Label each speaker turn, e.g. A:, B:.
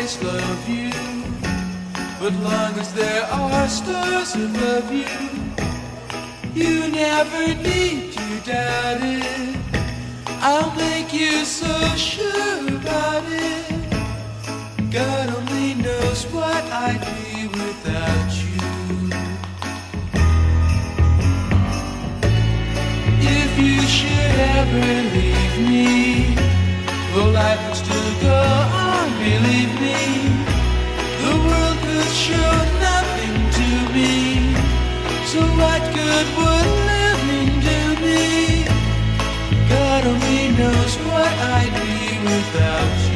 A: always love you, but long as there are stars above you, you never need to doubt it. I'll make you so sure about it. God only knows what I'd be without you. If you should ever leave me, well, life will still go on, believe me. The world could show nothing to me, so what good would living do me? God only knows what I'd be without you.